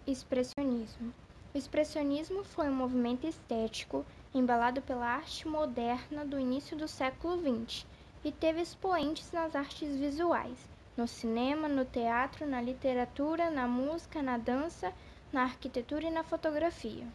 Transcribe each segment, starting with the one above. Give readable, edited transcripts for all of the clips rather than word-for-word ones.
Expressionismo. O expressionismo foi um movimento estético embalado pela arte moderna do início do século XX e teve expoentes nas artes visuais, no cinema, no teatro, na literatura, na música, na dança, na arquitetura e na fotografia.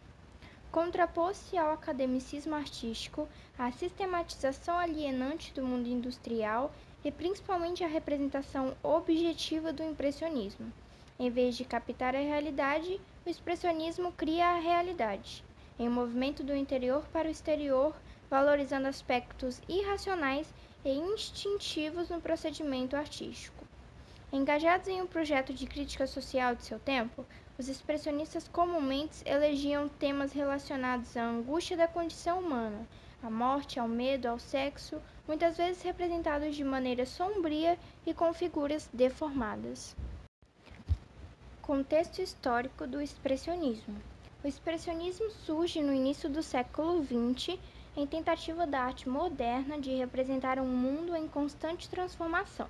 Contrapôs-se ao academicismo artístico, à sistematização alienante do mundo industrial e principalmente à representação objetiva do impressionismo. Em vez de captar a realidade, o expressionismo cria a realidade, em um movimento do interior para o exterior, valorizando aspectos irracionais e instintivos no procedimento artístico. Engajados em um projeto de crítica social de seu tempo, os expressionistas comumente elegiam temas relacionados à angústia da condição humana, à morte, ao medo, ao sexo, muitas vezes representados de maneira sombria e com figuras deformadas. Contexto histórico do expressionismo. O expressionismo surge no início do século XX em tentativa da arte moderna de representar um mundo em constante transformação.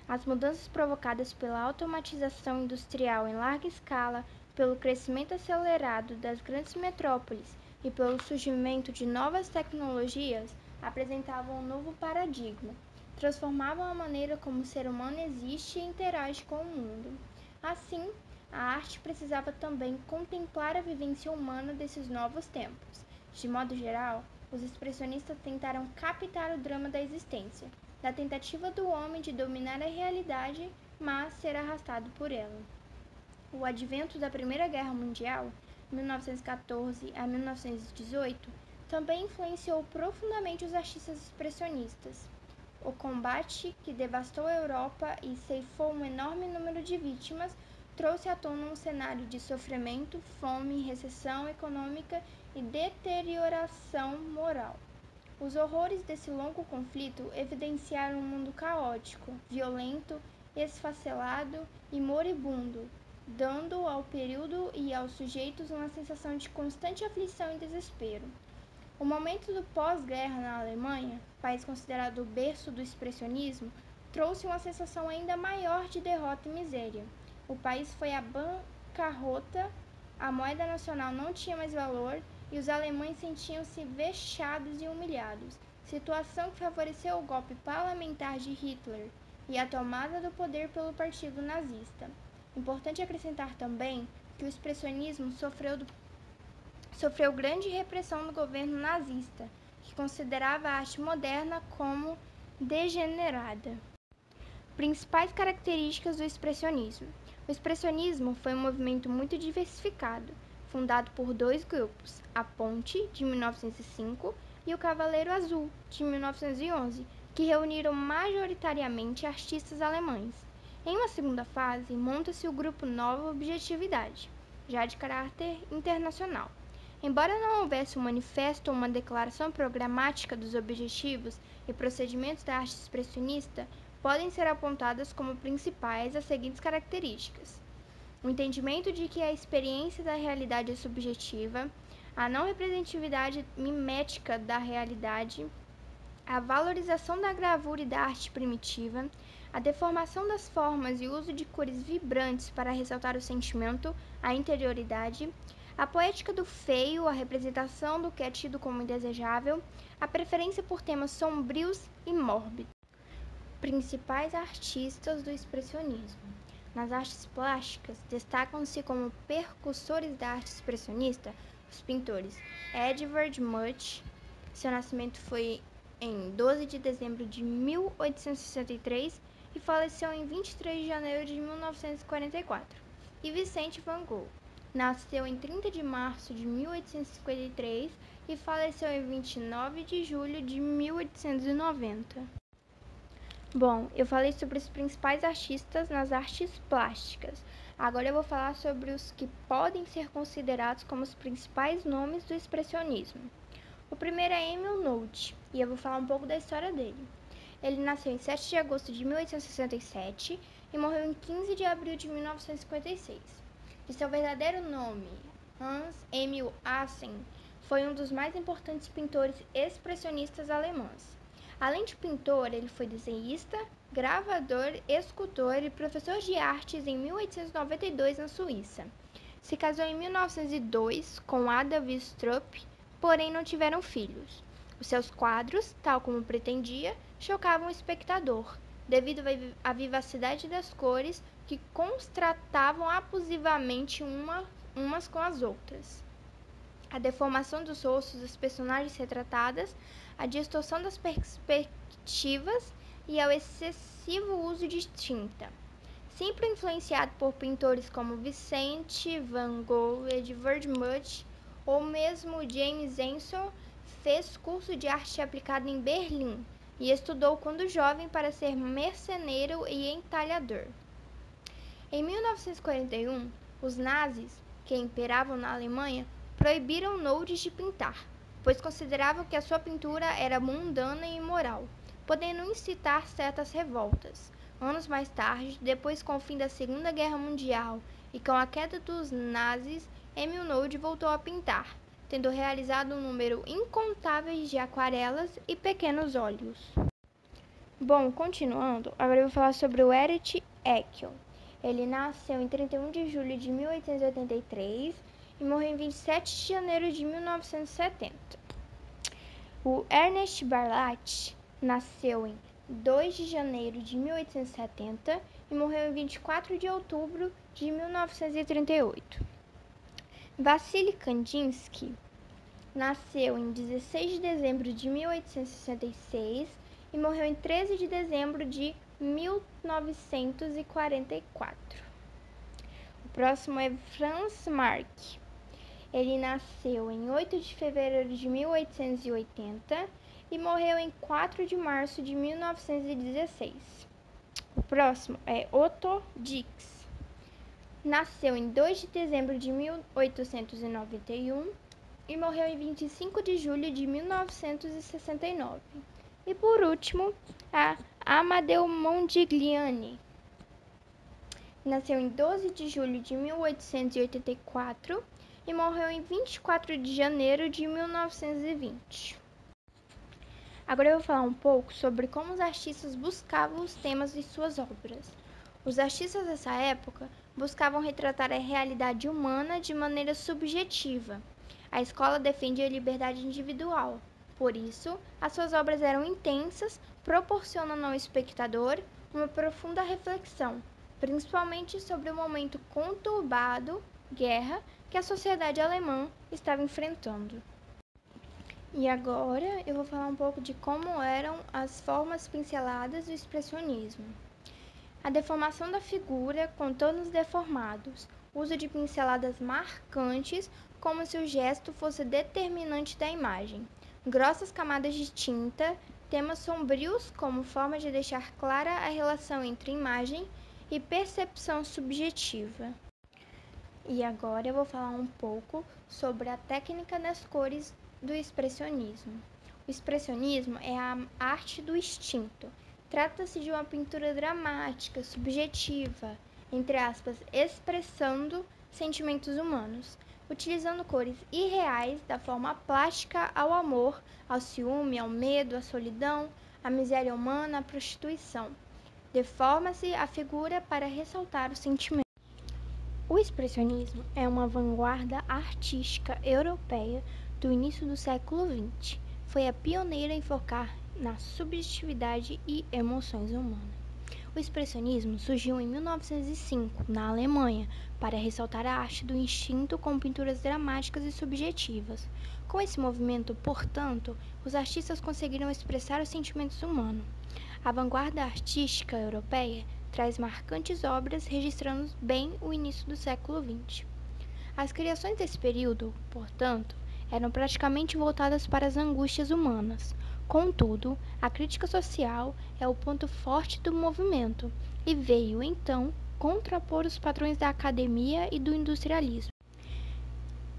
As mudanças provocadas pela automatização industrial em larga escala, pelo crescimento acelerado das grandes metrópoles e pelo surgimento de novas tecnologias apresentavam um novo paradigma, transformavam a maneira como o ser humano existe e interage com o mundo. Assim, a arte precisava também contemplar a vivência humana desses novos tempos. De modo geral, os expressionistas tentaram captar o drama da existência, da tentativa do homem de dominar a realidade, mas ser arrastado por ela. O advento da Primeira Guerra Mundial, 1914 a 1918, também influenciou profundamente os artistas expressionistas. O combate, que devastou a Europa e ceifou um enorme número de vítimas, trouxe à tona um cenário de sofrimento, fome, recessão econômica e deterioração moral. Os horrores desse longo conflito evidenciaram um mundo caótico, violento, esfacelado e moribundo, dando ao período e aos sujeitos uma sensação de constante aflição e desespero. O momento do pós-guerra na Alemanha, país considerado o berço do expressionismo, trouxe uma sensação ainda maior de derrota e miséria. O país foi à bancarrota, a moeda nacional não tinha mais valor e os alemães sentiam-se vexados e humilhados, situação que favoreceu o golpe parlamentar de Hitler e a tomada do poder pelo partido nazista. Importante acrescentar também que o expressionismo sofreu grande repressão do governo nazista, que considerava a arte moderna como degenerada. Principais características do expressionismo. O expressionismo foi um movimento muito diversificado, fundado por dois grupos, a Ponte, de 1905, e o Cavaleiro Azul, de 1911, que reuniram majoritariamente artistas alemães. Em uma segunda fase, monta-se o grupo Nova Objetividade, já de caráter internacional. Embora não houvesse um manifesto ou uma declaração programática dos objetivos e procedimentos da arte expressionista, podem ser apontadas como principais as seguintes características: o entendimento de que a experiência da realidade é subjetiva, a não representatividade mimética da realidade, a valorização da gravura e da arte primitiva, a deformação das formas e o uso de cores vibrantes para ressaltar o sentimento, a interioridade, a poética do feio, a representação do que é tido como indesejável, a preferência por temas sombrios e mórbidos. Principais artistas do expressionismo. Nas artes plásticas, destacam-se como precursores da arte expressionista os pintores Edvard Munch. Seu nascimento foi em 12 de dezembro de 1863 e faleceu em 23 de janeiro de 1944. E Vicente van Gogh. Nasceu em 30 de março de 1853 e faleceu em 29 de julho de 1890. Bom, eu falei sobre os principais artistas nas artes plásticas. Agora eu vou falar sobre os que podem ser considerados como os principais nomes do expressionismo. O primeiro é Emil Nolte, e eu vou falar um pouco da história dele. Ele nasceu em 7 de agosto de 1867 e morreu em 15 de abril de 1956. De seu verdadeiro nome, Hans Emil Assen, foi um dos mais importantes pintores expressionistas alemães. Além de pintor, ele foi desenhista, gravador, escultor e professor de artes em 1892 na Suíça. Se casou em 1902 com Ada Wistrup, porém não tiveram filhos. Os seus quadros, tal como pretendia, chocavam o espectador, devido à vivacidade das cores que contrastavam abusivamente umas com as outras. A deformação dos rostos das personagens retratadas, a distorção das perspectivas e ao excessivo uso de tinta. Sempre influenciado por pintores como Vicente van Gogh, Edvard Munch ou mesmo James Ensor, fez curso de arte aplicada em Berlim e estudou quando jovem para ser marceneiro e entalhador. Em 1941, os nazis, que imperavam na Alemanha, proibiram Nolde de pintar, pois consideravam que a sua pintura era mundana e imoral, podendo incitar certas revoltas. Anos mais tarde, depois com o fim da Segunda Guerra Mundial e com a queda dos nazis, Emil Nolde voltou a pintar, tendo realizado um número incontável de aquarelas e pequenos óleos. Bom, continuando, agora eu vou falar sobre o Erich Eckel. Ele nasceu em 31 de julho de 1883 e morreu em 27 de janeiro de 1970. O Ernest Barlach nasceu em 2 de janeiro de 1870 e morreu em 24 de outubro de 1938. Vassily Kandinsky nasceu em 16 de dezembro de 1866 e morreu em 13 de dezembro de 1944. O próximo é Franz Marc. Ele nasceu em 8 de fevereiro de 1880 e morreu em 4 de março de 1916. O próximo é Otto Dix. Nasceu em 2 de dezembro de 1891 e morreu em 25 de julho de 1969. E por último, a Amadeo Modigliani. Nasceu em 12 de julho de 1884 e morreu em 24 de janeiro de 1920. Agora eu vou falar um pouco sobre como os artistas buscavam os temas de suas obras. Os artistas dessa época buscavam retratar a realidade humana de maneira subjetiva. A escola defendia a liberdade individual. Por isso, as suas obras eram intensas, proporcionando ao espectador uma profunda reflexão, principalmente sobre o momento conturbado, guerra, que a sociedade alemã estava enfrentando. E agora eu vou falar um pouco de como eram as formas pinceladas do expressionismo. A deformação da figura, contornos deformados, uso de pinceladas marcantes, como se o gesto fosse determinante da imagem, grossas camadas de tinta, temas sombrios como forma de deixar clara a relação entre imagem e percepção subjetiva. E agora eu vou falar um pouco sobre a técnica das cores do expressionismo. O expressionismo é a arte do instinto. Trata-se de uma pintura dramática, subjetiva, entre aspas, expressando sentimentos humanos, utilizando cores irreais da forma plástica ao amor, ao ciúme, ao medo, à solidão, à miséria humana, à prostituição. Deforma-se a figura para ressaltar o sentimento. O expressionismo é uma vanguarda artística europeia do início do século XX. Foi a pioneira em focar na subjetividade e emoções humanas. O expressionismo surgiu em 1905, na Alemanha, para ressaltar a arte do instinto com pinturas dramáticas e subjetivas. Com esse movimento, portanto, os artistas conseguiram expressar os sentimentos humanos. A vanguarda artística europeia traz marcantes obras registrando bem o início do século XX. As criações desse período, portanto, eram praticamente voltadas para as angústias humanas. Contudo, a crítica social é o ponto forte do movimento e veio, então, contrapor os padrões da academia e do industrialismo.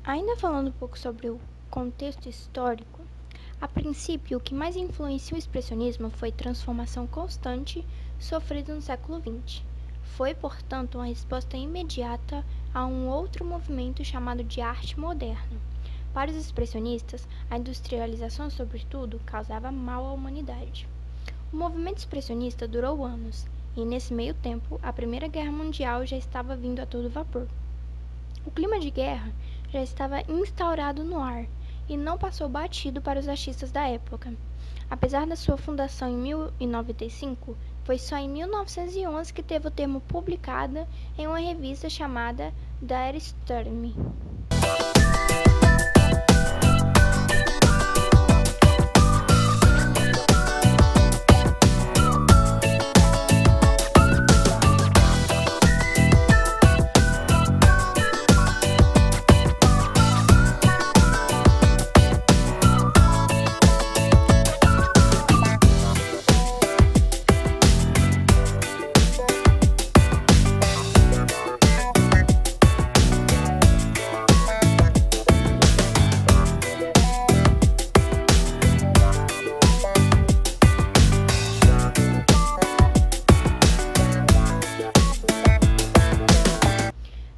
Ainda falando um pouco sobre o contexto histórico, a princípio, o que mais influenciou o expressionismo foi a transformação constante sofrida no século XX. Foi, portanto, uma resposta imediata a um outro movimento chamado de arte moderna. Para os expressionistas, a industrialização, sobretudo, causava mal à humanidade. O movimento expressionista durou anos, e nesse meio tempo, a Primeira Guerra Mundial já estava vindo a todo vapor. O clima de guerra já estava instaurado no ar e não passou batido para os artistas da época. Apesar da sua fundação em 1095, foi só em 1911 que teve o termo publicado em uma revista chamada Der Sturm.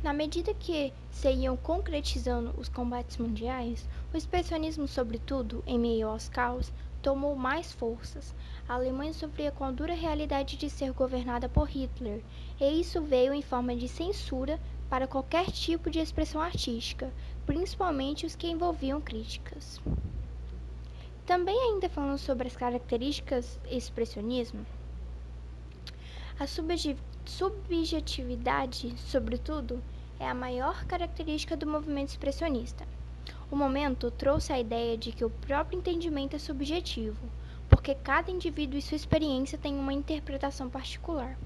Na medida que se iam concretizando os combates mundiais, o expressionismo, sobretudo em meio aos caos, tomou mais forças. A Alemanha sofria com a dura realidade de ser governada por Hitler, e isso veio em forma de censura para qualquer tipo de expressão artística, principalmente os que envolviam críticas. Também ainda falando sobre as características do expressionismo, a subjetividade, sobretudo, é a maior característica do movimento expressionista. O momento trouxe a ideia de que o próprio entendimento é subjetivo, porque cada indivíduo e sua experiência têm uma interpretação particular.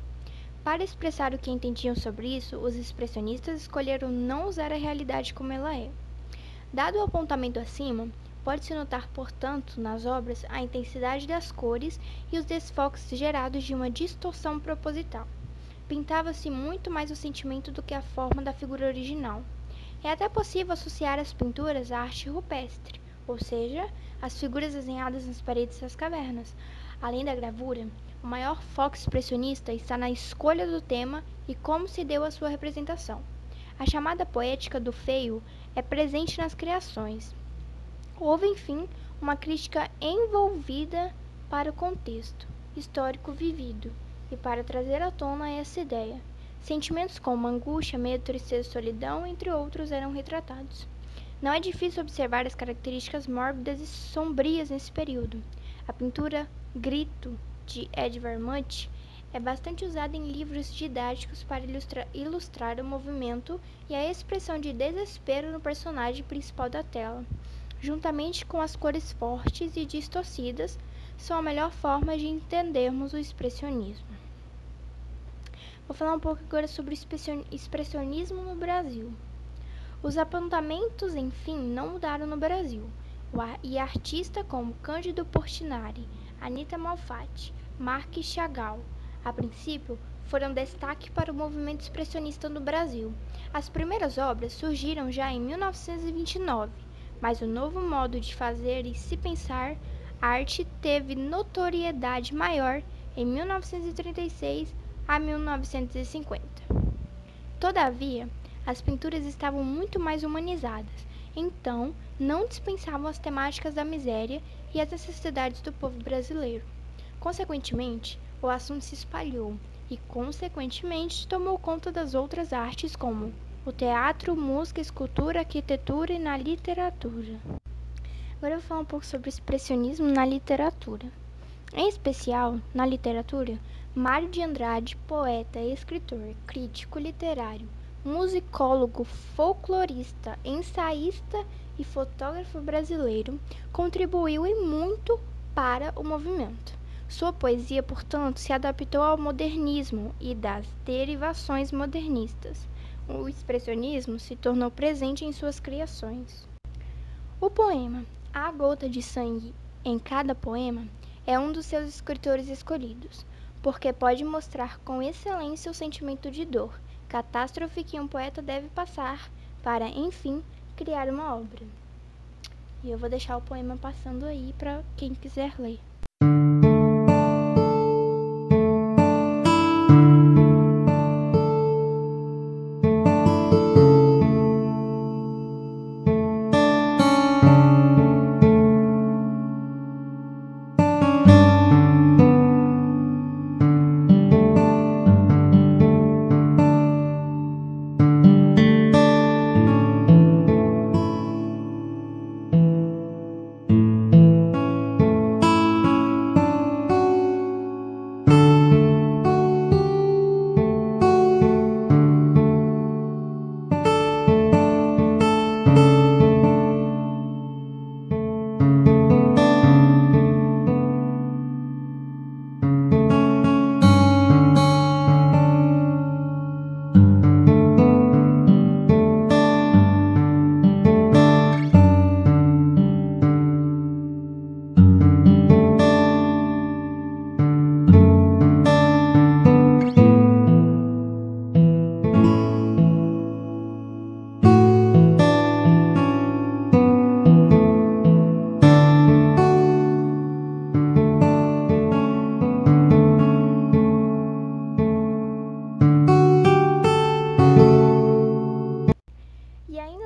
Para expressar o que entendiam sobre isso, os expressionistas escolheram não usar a realidade como ela é. Dado o apontamento acima, pode-se notar, portanto, nas obras a intensidade das cores e os desfoques gerados de uma distorção proposital. Pintava-se muito mais o sentimento do que a forma da figura original. É até possível associar as pinturas à arte rupestre, ou seja, às figuras desenhadas nas paredes das cavernas. Além da gravura, o maior foco expressionista está na escolha do tema e como se deu a sua representação. A chamada poética do feio é presente nas criações. Houve, enfim, uma crítica envolvida para o contexto histórico vivido e para trazer à tona essa ideia. Sentimentos como angústia, medo, tristeza, solidão, entre outros, eram retratados. Não é difícil observar as características mórbidas e sombrias nesse período. A pintura Grito, de Edvard Munch, é bastante usada em livros didáticos para ilustrar o movimento e a expressão de desespero no personagem principal da tela, juntamente com as cores fortes e distorcidas, são a melhor forma de entendermos o expressionismo. Vou falar um pouco agora sobre o expressionismo no Brasil. Os apontamentos, enfim, não mudaram no Brasil, e artistas como Cândido Portinari, Anita Malfatti, Marc Chagall, a princípio, foram destaque para o movimento expressionista no Brasil. As primeiras obras surgiram já em 1929, mas o novo modo de fazer e se pensar arte teve notoriedade maior em 1936 a 1950. Todavia, as pinturas estavam muito mais humanizadas, então não dispensavam as temáticas da miséria e as necessidades do povo brasileiro. Consequentemente, o assunto se espalhou e, consequentemente, tomou conta das outras artes como o teatro, música, escultura, arquitetura e na literatura. Agora eu vou falar um pouco sobre o expressionismo na literatura. Em especial, na literatura, Mário de Andrade, poeta, escritor, crítico literário, musicólogo, folclorista, ensaísta e fotógrafo brasileiro, contribuiu e muito para o movimento. Sua poesia, portanto, se adaptou ao modernismo e das derivações modernistas. O expressionismo se tornou presente em suas criações. O poema A Gota de Sangue em Cada Poema é um dos seus escritores escolhidos, porque pode mostrar com excelência o sentimento de dor, catástrofe que um poeta deve passar para, enfim, criar uma obra. E eu vou deixar o poema passando aí para quem quiser ler.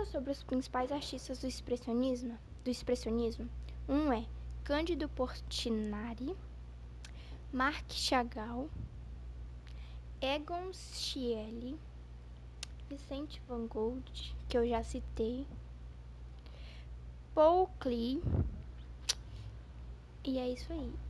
sobre os principais artistas do expressionismo. Um é Cândido Portinari, Marc Chagall, Egon Schiele, Vicente Van Gogh, que eu já citei, Paul Klee, e é isso aí.